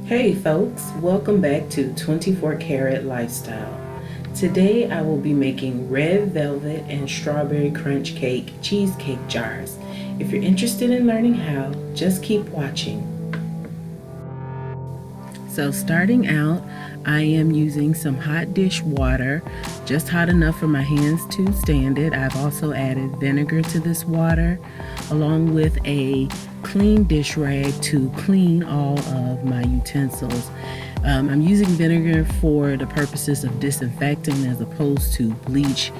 Hey folks, welcome back to 24 Karat Lifestyle. Today I will be making red velvet and strawberry crunch cake cheesecake jars. If you're interested in learning how, just keep watching. So starting out, I am using some hot dish water, just hot enough for my hands to stand it. I've also added vinegar to this water, along with a clean dish rag to clean all of my utensils. I'm using vinegar for the purposes of disinfecting as opposed to bleach.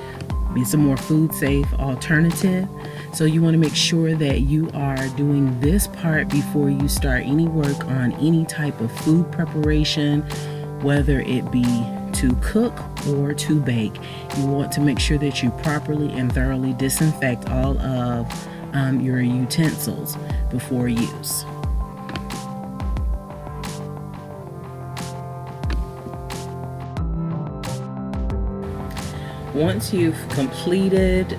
It's a more food safe alternative. So you want to make sure that you are doing this part before you start any work on any type of food preparation, whether it be to cook or to bake. You want to make sure that you properly and thoroughly disinfect all of your utensils before use. Once you've completed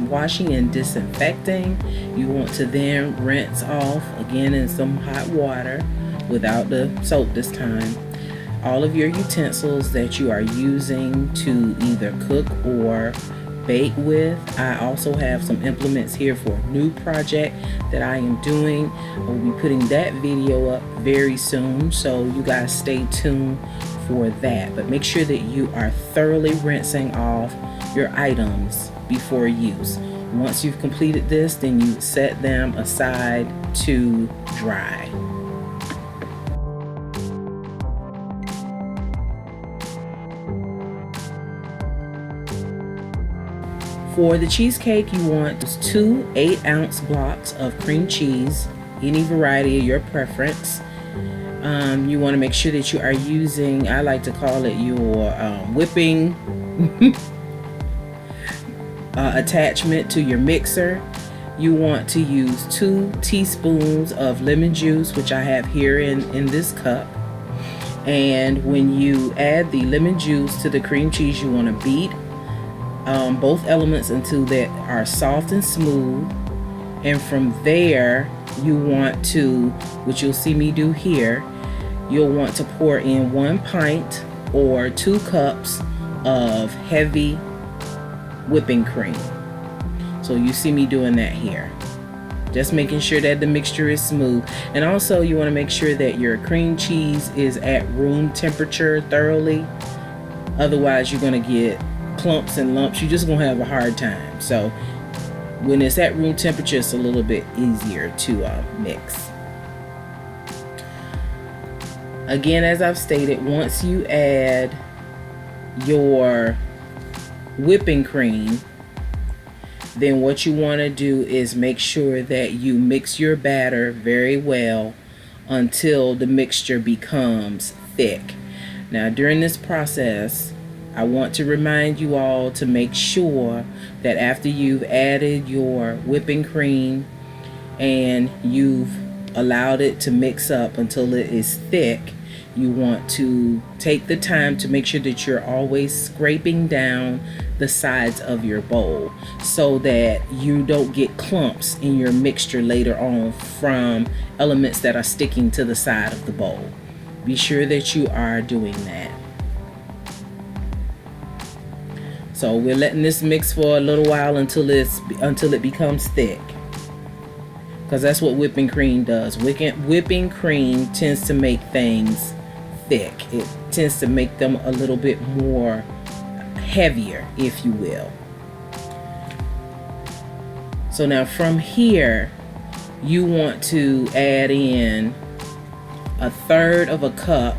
washing and disinfecting, you want to then rinse off again in some hot water without the soap this time, all of your utensils that you are using to either cook or bake with. I also have some implements here for a new project that I am doing. I will be putting that video up very soon, so you guys stay tuned for that. But make sure that you are thoroughly rinsing off your items before use. Once you've completed this, then you set them aside to dry. For the cheesecake, you want 2 8-ounce blocks of cream cheese, any variety of your preference. You want to make sure that you are using, I like to call it your whipping attachment to your mixer. You want to use 2 teaspoons of lemon juice, which I have here in this cup. And when you add the lemon juice to the cream cheese, you want to beat both elements until they are soft and smooth. And from there, you want to, which you'll see me do here, you'll want to pour in 1 pint or 2 cups of heavy whipping cream. So you see me doing that here, just making sure that the mixture is smooth. And also you want to make sure that your cream cheese is at room temperature thoroughly, otherwise you're going to get clumps and lumps. You're just gonna have a hard time. So when it's at room temperature, it's a little bit easier to mix. Again, as I've stated, once you add your whipping cream, then what you want to do is make sure that you mix your batter very well until the mixture becomes thick. Now during this process, I want to remind you all to make sure that after you've added your whipping cream and you've allowed it to mix up until it is thick, you want to take the time to make sure that you're always scraping down the sides of your bowl so that you don't get clumps in your mixture later on from elements that are sticking to the side of the bowl. Be sure that you are doing that. So we're letting this mix for a little while until it becomes thick, because that's what whipping cream does. Whipping cream tends to make things thick. It tends to make them a little bit more heavier, if you will. So now from here, you want to add in 1/3 of a cup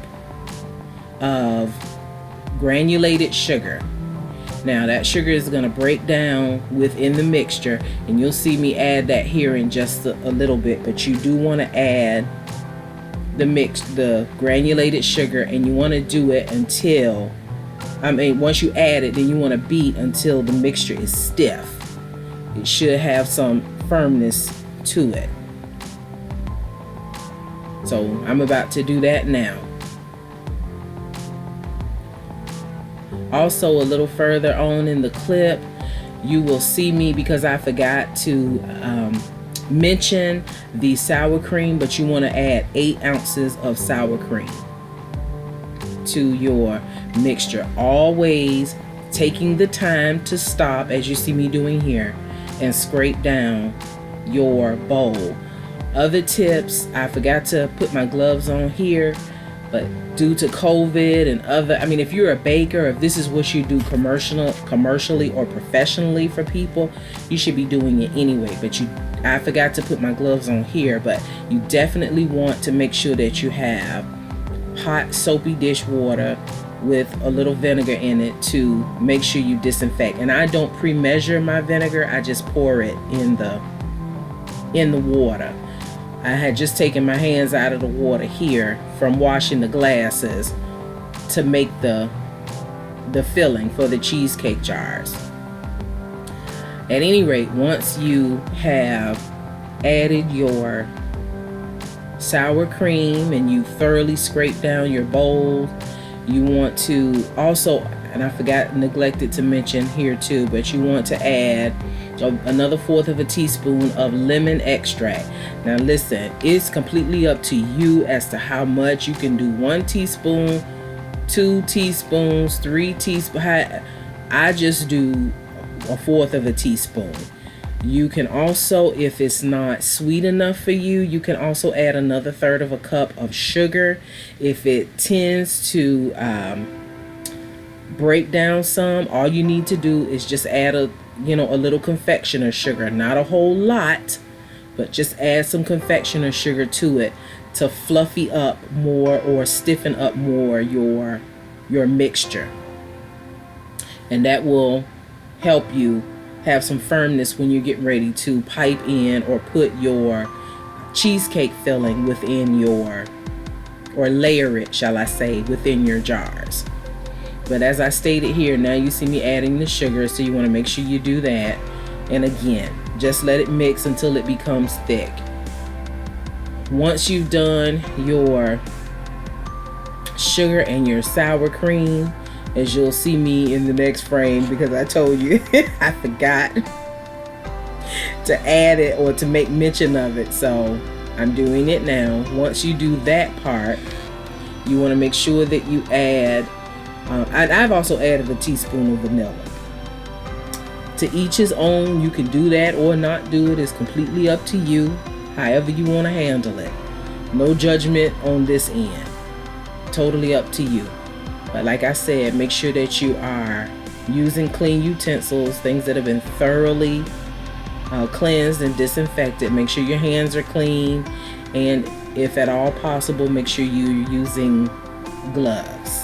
of granulated sugar. Now that sugar is going to break down within the mixture, and you'll see me add that here in just a little bit. But you do want to add the granulated sugar, and you want to do it until, once you add it, then you want to beat until the mixture is stiff. It should have some firmness to it. So I'm about to do that now. Also, a little further on in the clip, you will see me, because I forgot to mention the sour cream, but you want to add 8 ounces of sour cream to your mixture. Always taking the time to stop, as you see me doing here, and scrape down your bowl. Other tips, I forgot to put my gloves on here, but due to COVID and other, I mean, if you're a baker, if this is what you do commercially or professionally for people, you should be doing it anyway. But I forgot to put my gloves on here, but you definitely want to make sure that you have hot soapy dish water with a little vinegar in it to make sure you disinfect. And I don't pre-measure my vinegar, I just pour it in the water. I had just taken my hands out of the water here from washing the glasses to make the filling for the cheesecake jars. At any rate, once you have added your sour cream and you thoroughly scrape down your bowl, you want to also, and I neglected to mention here too, but you want to add another 1/4 of a teaspoon of lemon extract. Now listen, it's completely up to you as to how much. You can do 1 teaspoon, 2 teaspoons, 3 teaspoons. I just do a 1/4 of a teaspoon. You can also, if it's not sweet enough for you, you can also add another 1/3 of a cup of sugar. If it tends to break down some, all you need to do is just add a little confectioner sugar, not a whole lot, but just add some confectioner sugar to it to fluffy up more or stiffen up more your mixture, and that will help you have some firmness when you get ready to pipe in or put your cheesecake filling within or layer it, shall I say, within your jars. But as I stated here, now you see me adding the sugar, so you want to make sure you do that. And again, just let it mix until it becomes thick. Once you've done your sugar and your sour cream, as you'll see me in the next frame, because I told you I forgot to add it or to make mention of it, so I'm doing it now. Once you do that part, you want to make sure that you add I've also added a teaspoon of vanilla. To each his own. You can do that or not do it. It's completely up to you, however you want to handle it. No judgment on this end, totally up to you. But like I said, make sure that you are using clean utensils, things that have been thoroughly cleansed and disinfected. Make sure your hands are clean, and if at all possible, make sure you're using gloves.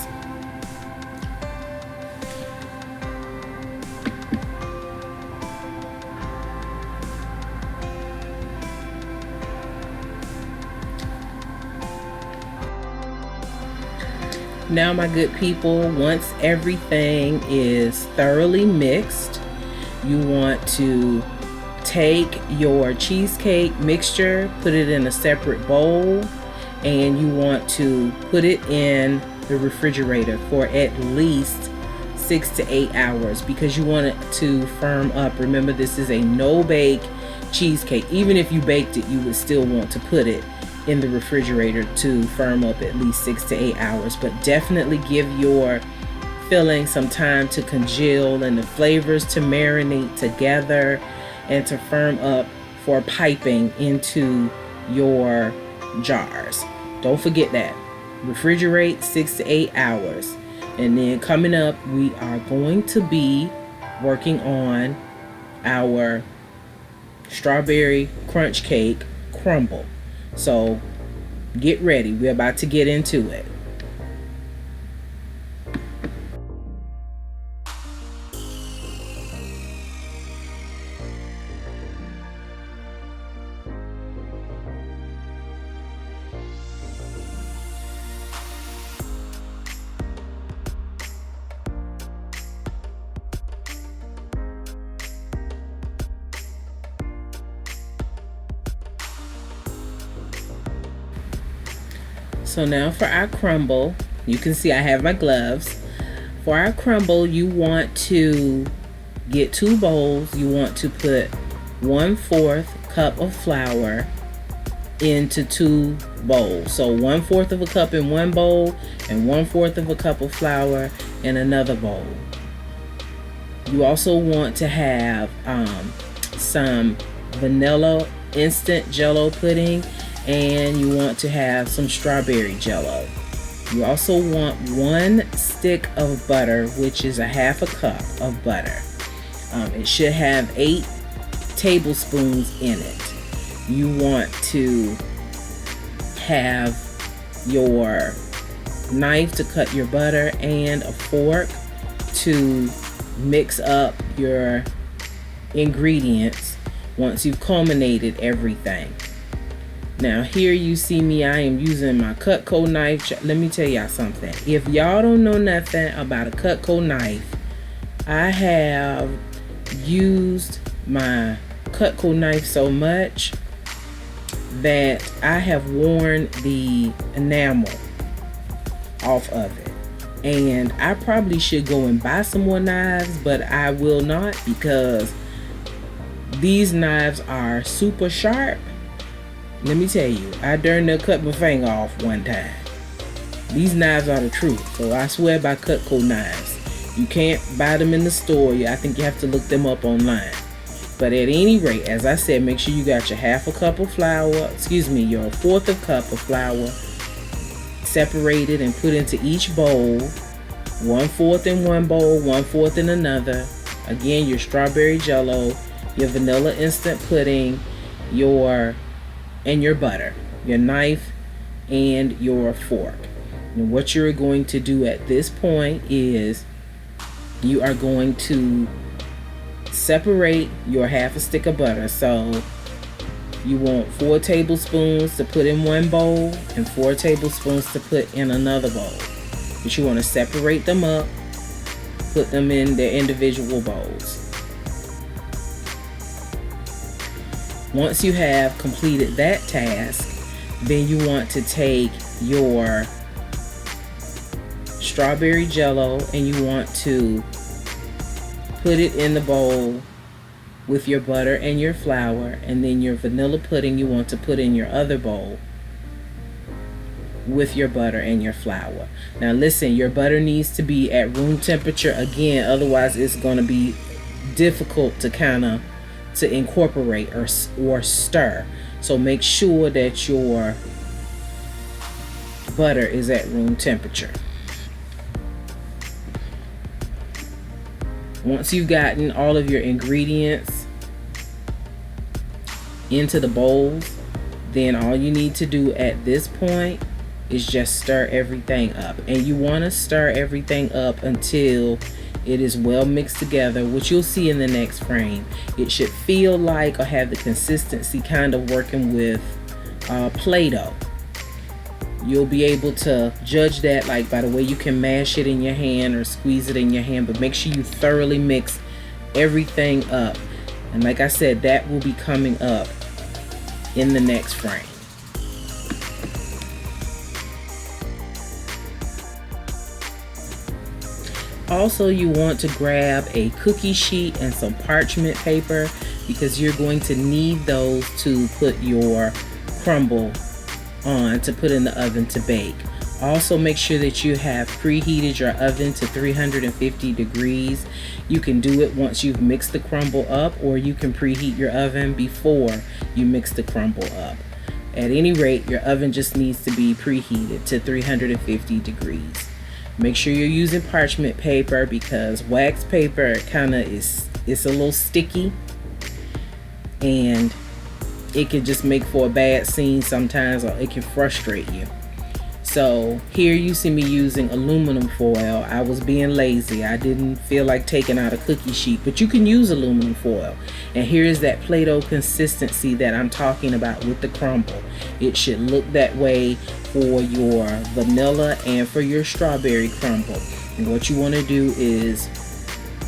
Now, my good people, once everything is thoroughly mixed, you want to take your cheesecake mixture, put it in a separate bowl, and you want to put it in the refrigerator for at least 6 to 8 hours, because you want it to firm up. Remember, this is a no-bake cheesecake. Even if you baked it, you would still want to put it in the refrigerator to firm up at least 6 to 8 hours. But definitely give your filling some time to congeal and the flavors to marinate together and to firm up for piping into your jars. Don't forget that. Refrigerate 6 to 8 hours. And then coming up, we are going to be working on our strawberry crunch cake crumble. So get ready. We're about to get into it. So now for our crumble, you can see I have my gloves. For our crumble, you want to get 2 bowls. You want to put 1/4 cup of flour into 2 bowls. So 1/4 of a cup in one bowl and 1/4 of a cup of flour in another bowl. You also want to have some vanilla instant jello pudding, and you want to have some strawberry jello. You also want 1 stick of butter, which is a 1/2 cup of butter. It should have 8 tablespoons in it. You want to have your knife to cut your butter and a fork to mix up your ingredients once you've culminated everything. Now here you see me, I am using my Cutco knife. Let me tell y'all something. If y'all don't know nothing about a Cutco knife, I have used my Cutco knife so much that I have worn the enamel off of it. And I probably should go and buy some more knives, but I will not, because these knives are super sharp. Let me tell you, I darn near cut my finger off one time. These knives are the truth, so I swear by Cutco knives. You can't buy them in the store. I think you have to look them up online. But at any rate, as I said, make sure you got your 1/2 cup of flour, your 1/4 cup of flour separated and put into each bowl. 1/4 in one bowl, 1/4 in another. Again, your strawberry jello, your vanilla instant pudding, your butter, your knife, and your fork. And what you're going to do at this point is you are going to separate your 1/2 stick of butter. So you want 4 tablespoons to put in one bowl and 4 tablespoons to put in another bowl. But you want to separate them up, put them in their individual bowls. Once you have completed that task, then you want to take your strawberry jello and you want to put it in the bowl with your butter and your flour, and then your vanilla pudding you want to put in your other bowl with your butter and your flour. Now listen, your butter needs to be at room temperature again, otherwise it's going to be difficult to incorporate or stir. So make sure that your butter is at room temperature. Once you've gotten all of your ingredients into the bowls, then all you need to do at this point is just stir everything up. And you want to stir everything up until it is well mixed together, which you'll see in the next frame. It should feel like or have the consistency kind of working with Play-Doh. You'll be able to judge that like by the way you can mash it in your hand or squeeze it in your hand, but make sure you thoroughly mix everything up. And like I said, that will be coming up in the next frame. Also, you want to grab a cookie sheet and some parchment paper because you're going to need those to put your crumble on to put in the oven to bake. Also, make sure that you have preheated your oven to 350 degrees. You can do it once you've mixed the crumble up, or you can preheat your oven before you mix the crumble up. At any rate, your oven just needs to be preheated to 350 degrees. Make sure you're using parchment paper because wax paper it's a little sticky and it can just make for a bad scene sometimes, or it can frustrate you. So here you see me using aluminum foil. I was being lazy. I didn't feel like taking out a cookie sheet, but you can use aluminum foil. And here is that Play-Doh consistency that I'm talking about with the crumble. It should look that way for your vanilla and for your strawberry crumble. And what you want to do is,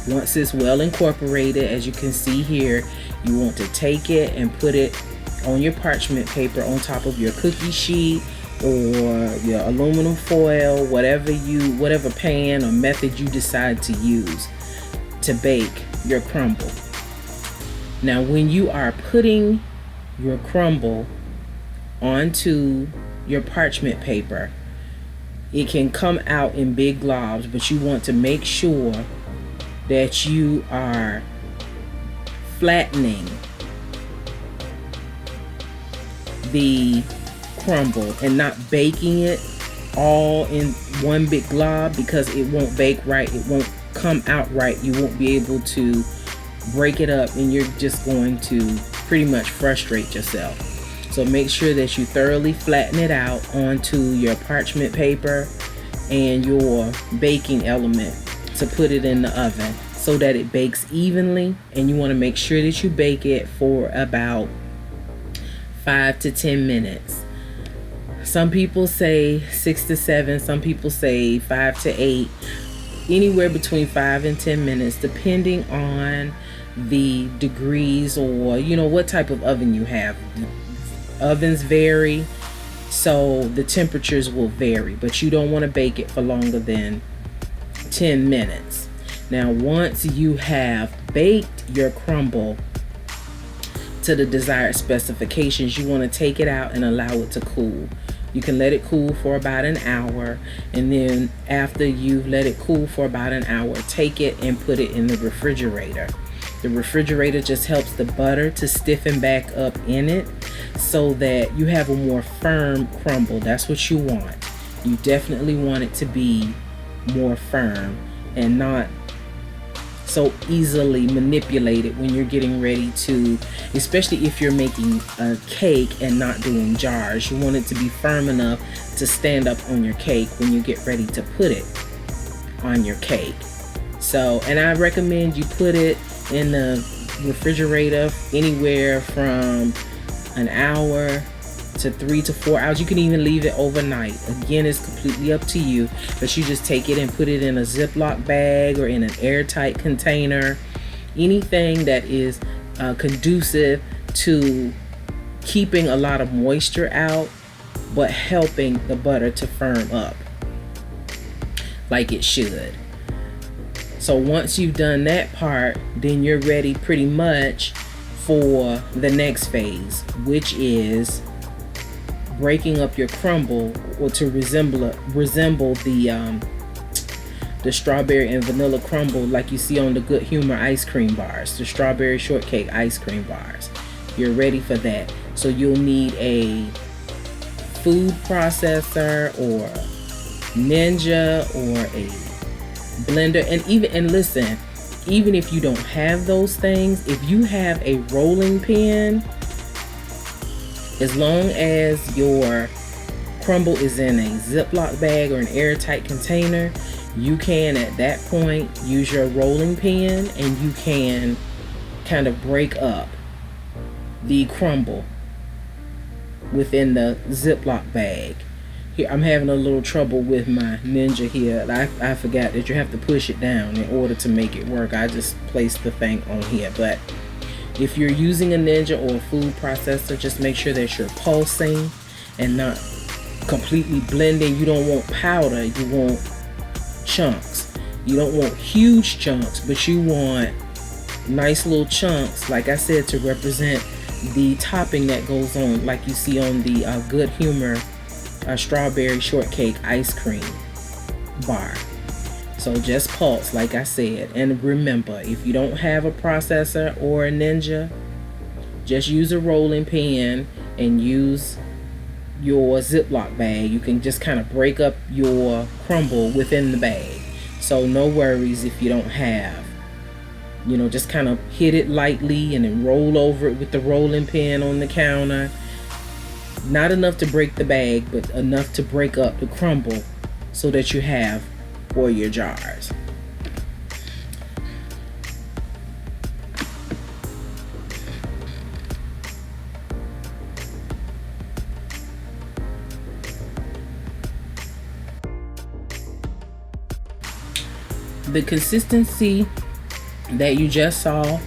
once it's well incorporated, as you can see here, you want to take it and put it on your parchment paper on top of your cookie sheet or your aluminum foil, whatever pan or method you decide to use to bake your crumble. Now when you are putting your crumble onto your parchment paper, it can come out in big globs, but you want to make sure that you are flattening the crumble and not baking it all in one big glob, because it won't bake right, it won't come out right, you won't be able to break it up, and you're just going to pretty much frustrate yourself. So make sure that you thoroughly flatten it out onto your parchment paper and your baking element to put it in the oven so that it bakes evenly. And you want to make sure that you bake it for about 5 to 10 minutes. Some people say 6 to 7, some people say 5 to 8, anywhere between 5 and 10 minutes, depending on the degrees or what type of oven you have. Ovens vary, so the temperatures will vary, but you don't want to bake it for longer than 10 minutes. Now, once you have baked your crumble to the desired specifications, you want to take it out and allow it to cool. You can let it cool for about an hour, and then after you've let it cool for about an hour, take it and put it in the refrigerator. The refrigerator just helps the butter to stiffen back up in it so that you have a more firm crumble. That's what you want. You definitely want it to be more firm and not so easily manipulated when you're getting ready to, especially if you're making a cake and not doing jars. You want it to be firm enough to stand up on your cake when you get ready to put it on your cake. So, and I recommend you put it in the refrigerator anywhere from an hour to 3 to 4 hours. You can even leave it overnight. Again, it's completely up to you, but you just take it and put it in a Ziploc bag or in an airtight container, anything that is conducive to keeping a lot of moisture out but helping the butter to firm up like it should. So once you've done that part, then you're ready pretty much for the next phase, which is breaking up your crumble, or to resemble the strawberry and vanilla crumble like you see on the Good Humor ice cream bars, the strawberry shortcake ice cream bars. You're ready for that. So you'll need a food processor or Ninja or a blender, and listen, even if you don't have those things, if you have a rolling pin, as long as your crumble is in a Ziploc bag or an airtight container, you can at that point use your rolling pin and you can kind of break up the crumble within the Ziploc bag. Here, I'm having a little trouble with my Ninja here. I forgot that you have to push it down in order to make it work. I just placed the thing on here. But if you're using a Ninja or a food processor, just make sure that you're pulsing and not completely blending. You don't want powder, you want chunks. You don't want huge chunks, but you want nice little chunks, like I said, to represent the topping that goes on, like you see on the Good Humor strawberry shortcake ice cream bar. So just pulse, like I said. And remember, if you don't have a processor or a Ninja, just use a rolling pin and use your Ziploc bag. You can just kind of break up your crumble within the bag. So no worries if you don't have, just kind of hit it lightly and then roll over it with the rolling pin on the counter. Not enough to break the bag, but enough to break up the crumble so that you have for your jars. The consistency that you just saw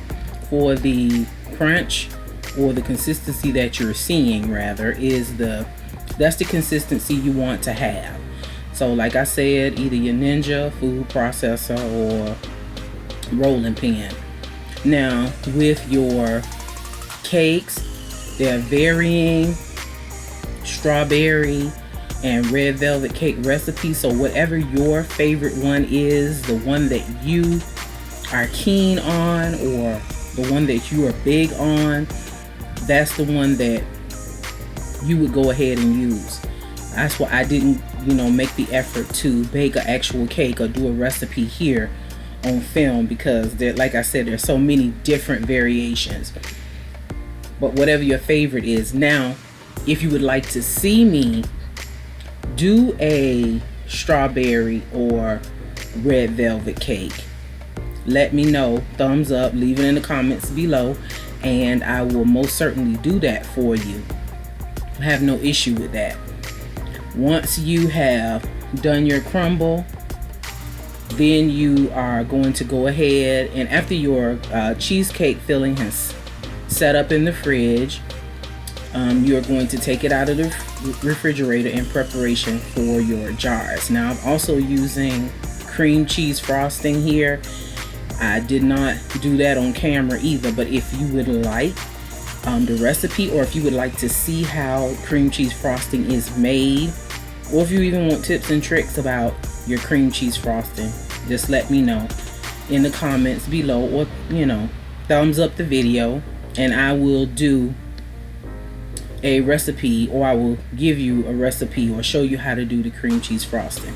for the crunch, or the consistency that you're seeing rather, that's the consistency you want to have. So like I said, either your Ninja food processor or rolling pin. Now with your cakes, There are varying strawberry and red velvet cake recipes, so whatever your favorite one is, the one that you are keen on or the one that you are big on, that's the one that you would go ahead and use. That's why I didn't, make the effort to bake an actual cake or do a recipe here on film, because like I said, there's so many different variations. But whatever your favorite is. Now, if you would like to see me do a strawberry or red velvet cake, let me know. Thumbs up, leave it in the comments below, and I will most certainly do that for you. I have no issue with that. Once you have done your crumble, then you are going to go ahead, and after your cheesecake filling has set up in the fridge, you're going to take it out of the refrigerator in preparation for your jars. Now, I'm also using cream cheese frosting here. I did not do that on camera either, but if you would like the recipe, or if you would like to see how cream cheese frosting is made, or if you even want tips and tricks about your cream cheese frosting, just let me know in the comments below, or thumbs up the video, and I will do a recipe, or I will give you a recipe or show you how to do the cream cheese frosting.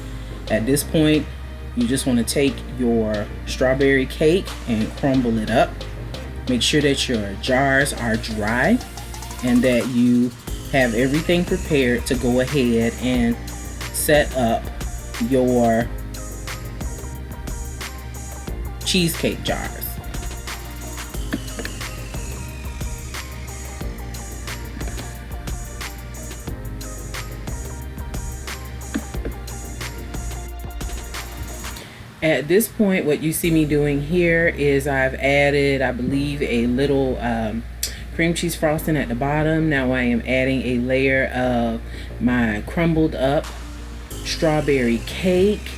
At this point, you just want to take your strawberry cake and crumble it up. Make sure that your jars are dry and that you have everything prepared to go ahead and set up your cheesecake jars. At this point, what you see me doing here is I've added, I believe, a little cream cheese frosting at the bottom. Now I am adding a layer of my crumbled up strawberry cake.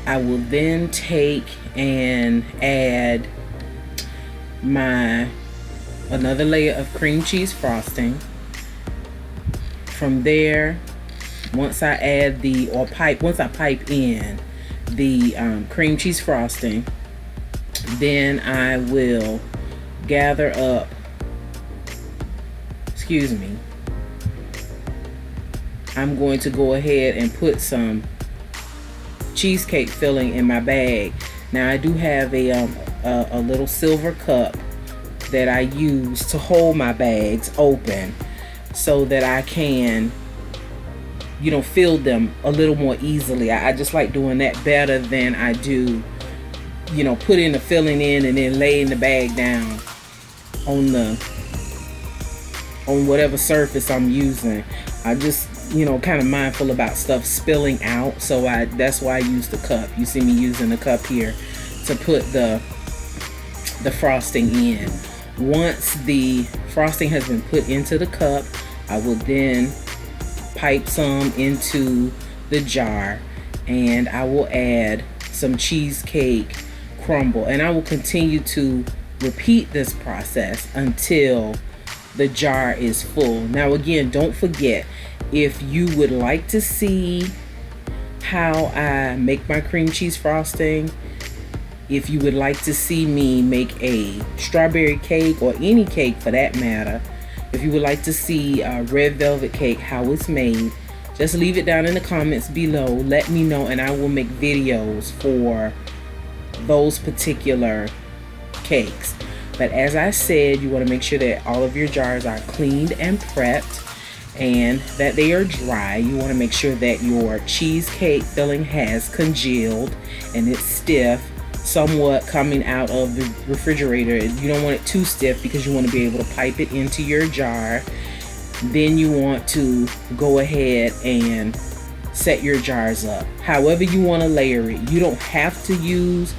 I will then take and add another layer of cream cheese frosting. From there, once I pipe in the cream cheese frosting, then I will gather up, I'm going to go ahead and put some cheesecake filling in my bag. Now I do have a little silver cup that I use to hold my bags open so that I can fill them a little more easily. I just like doing that better than I do, putting the filling in and then laying the bag down on whatever surface I'm using. I just, kind of mindful about stuff spilling out, so that's why I use the cup. You see me using the cup here to put the frosting in. Once the frosting has been put into the cup, I will then pipe some into the jar, and I will add some cheesecake crumble, and I will continue to repeat this process until the jar is full. Now again, don't forget, if you would like to see how I make my cream cheese frosting, if you would like to see me make a strawberry cake, or any cake for that matter, if you would like to see a red velvet cake, how it's made, just leave it down in the comments below. Let me know, and I will make videos for those particular cakes. But as I said, you want to make sure that all of your jars are cleaned and prepped, and that they are dry. You want to make sure that your cheesecake filling has congealed and it's stiff, somewhat coming out of the refrigerator. You don't want it too stiff because you want to be able to pipe it into your jar. Then you want to go ahead and set your jars up however you want to layer it. You don't have to use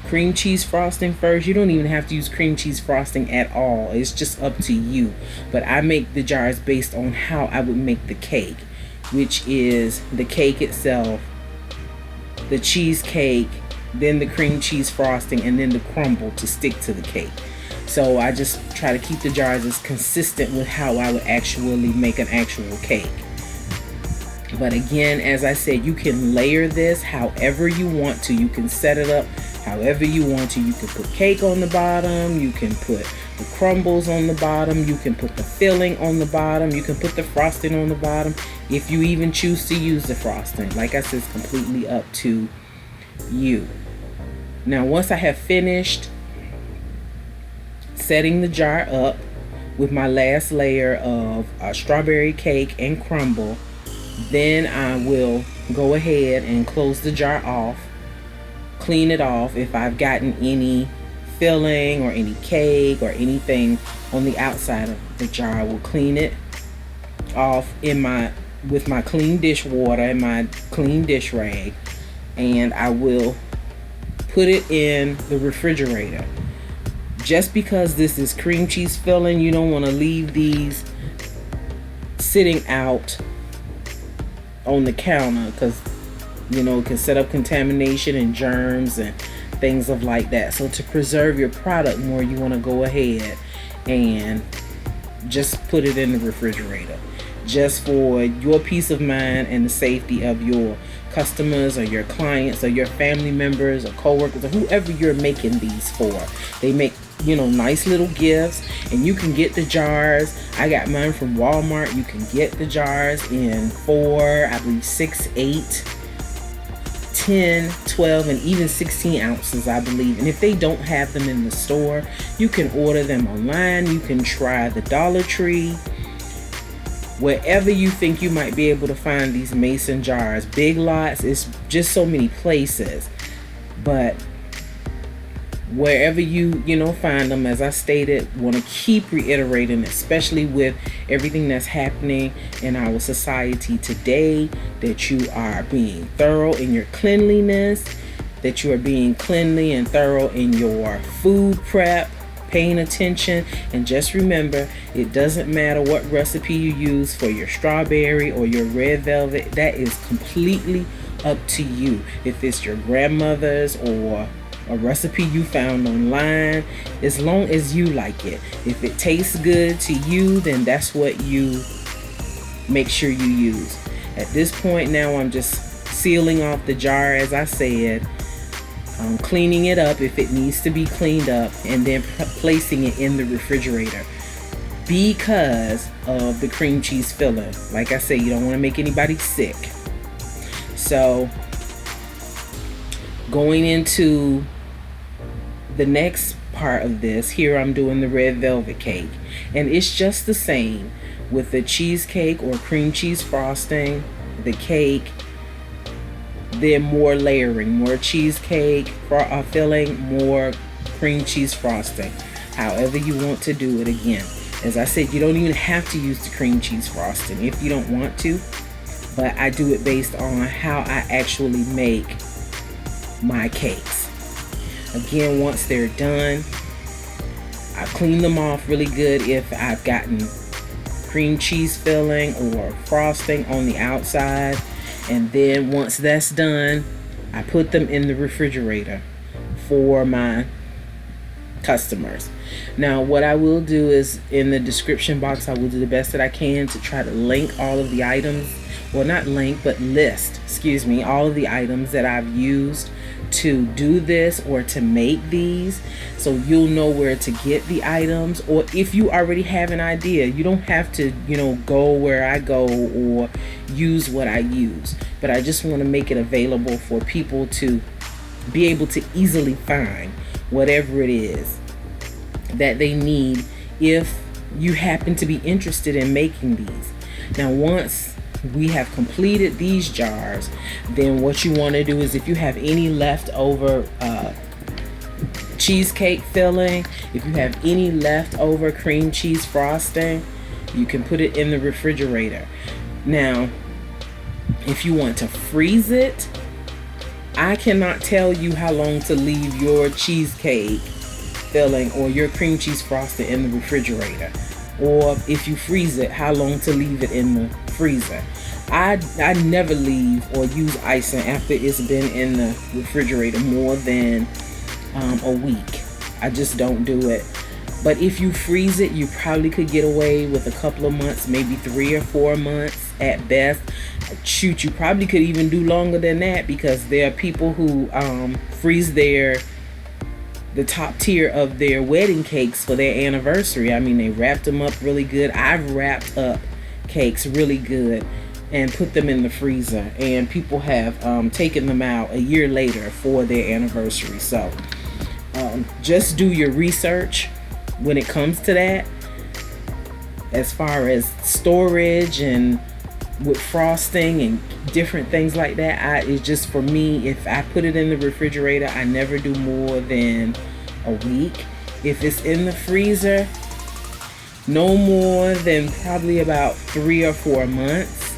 cream cheese frosting first. You don't even have to use cream cheese frosting at all. It's just up to you. But I make the jars based on how I would make the cake, which is the cake itself, the cheesecake, then the cream cheese frosting, and then the crumble to stick to the cake. So I just try to keep the jars as consistent with how I would actually make an actual cake. But again, as I said, you can layer this however you want to. You can set it up however you want to. You can put cake on the bottom. You can put the crumbles on the bottom. You can put the filling on the bottom. You can put the frosting on the bottom. If you even choose to use the frosting. Like I said, it's completely up to you. Now, once I have finished setting the jar up with my last layer of strawberry cake and crumble, then I will go ahead and close the jar off, clean it off. If I've gotten any filling or any cake or anything on the outside of the jar, I will clean it off with my clean dish water and my clean dish rag, and I will put it in the refrigerator. Just because this is cream cheese filling, you don't want to leave these sitting out on the counter, because it can set up contamination and germs and things of like that. So to preserve your product more, you want to go ahead and just put it in the refrigerator, just for your peace of mind and the safety of your customers or your clients or your family members or co-workers or whoever you're making these for. They make nice little gifts, and you can get the jars. I got mine from Walmart. You can get the jars in 4, I believe 6, 8, 10, 12, and even 16 ounces, I believe. And if they don't have them in the store, you can order them online. You can try the Dollar Tree, wherever you think you might be able to find these mason jars. Big Lots, it's just so many places. But wherever you find them, as I stated, want to keep reiterating, especially with everything that's happening in our society today, that you are being thorough in your cleanliness, that you are being cleanly and thorough in your food prep, paying attention. And just remember, it doesn't matter what recipe you use for your strawberry or your red velvet. That is completely up to you. If it's your grandmother's or a recipe you found online, as long as you like it. If it tastes good to you, then that's what you make sure you use. At this point now, I'm just sealing off the jar, as I said. I'm cleaning it up if it needs to be cleaned up, and then placing it in the refrigerator because of the cream cheese filling. Like I said, you don't want to make anybody sick. So going into the next part of this, here I'm doing the red velvet cake, and it's just the same with the cheesecake or cream cheese frosting, the cake, then more layering, more cheesecake filling, more cream cheese frosting, however you want to do it. Again, as I said, you don't even have to use the cream cheese frosting if you don't want to, but I do it based on how I actually make my cakes. Again, once they're done, I clean them off really good if I've gotten cream cheese filling or frosting on the outside. And then once that's done, I put them in the refrigerator for my customers. Now, what I will do is, in the description box, I will do the best that I can to try to link all of the items. Well, not link, but list, all of the items that I've used to do this or to make these, so you'll know where to get the items. Or if you already have an idea, you don't have to go where I go or use what I use, but I just want to make it available for people to be able to easily find whatever it is that they need if you happen to be interested in making these. Now, once we have completed these jars, then what you want to do is, if you have any leftover cheesecake filling, if you have any leftover cream cheese frosting, you can put it in the refrigerator. Now, if you want to freeze it, I cannot tell you how long to leave your cheesecake filling or your cream cheese frosting in the refrigerator, or if you freeze it, how long to leave it in the freezer. I never leave or use icing after it's been in the refrigerator more than a week. I just don't do it. But if you freeze it, you probably could get away with a couple of months, maybe 3 or 4 months at best. Shoot, you probably could even do longer than that, because there are people who freeze the top tier of their wedding cakes for their anniversary. I mean, they wrapped them up really good. I've wrapped up cakes really good and put them in the freezer, and people have taken them out a year later for their anniversary. So just do your research when it comes to that, as far as storage and with frosting and different things like that. It's just, for me, if I put it in the refrigerator, I never do more than a week. If it's in the freezer, no more than probably about 3 or 4 months.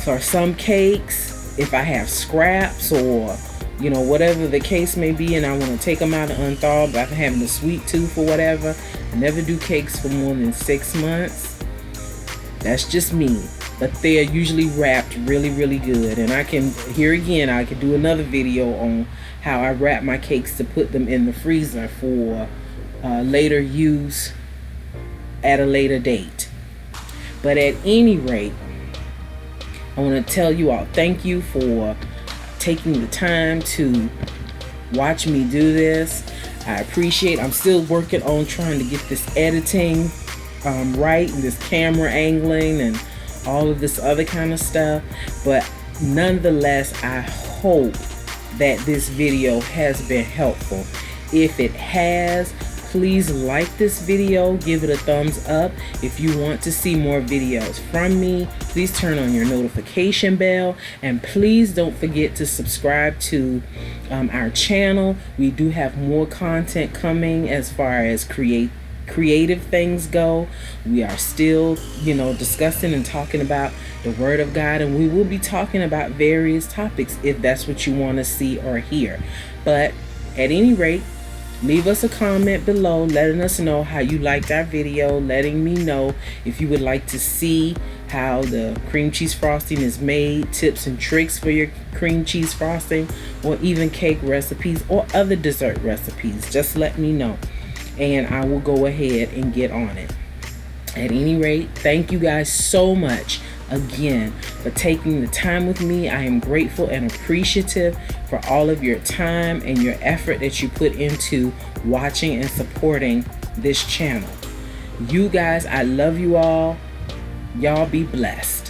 For some cakes, if I have scraps or whatever the case may be, and I want to take them out and unthaw, but I'm having a sweet tooth or whatever, I never do cakes for more than 6 months. That's just me. But they are usually wrapped really, really good. And I can do another video on how I wrap my cakes to put them in the freezer for later use at a later date. But at any rate, I want to tell you all, thank you for taking the time to watch me do this. I appreciate. I'm still working on trying to get this editing right, and this camera angling and all of this other kind of stuff. But nonetheless, I hope that this video has been helpful. If it has, please like this video, give it a thumbs up. If you want to see more videos from me, please turn on your notification bell, and please don't forget to subscribe to our channel. We do have more content coming as far as creative things go. We are still discussing and talking about the Word of God, and we will be talking about various topics if that's what you want to see or hear. But at any rate, leave us a comment below letting us know how you liked our video, letting me know if you would like to see how the cream cheese frosting is made, tips and tricks for your cream cheese frosting, or even cake recipes or other dessert recipes. Just let me know, and I will go ahead and get on it. At any rate, thank you guys so much again for taking the time with me. I am grateful and appreciative for all of your time and your effort that you put into watching and supporting this channel. You guys, I love you all. Y'all be blessed.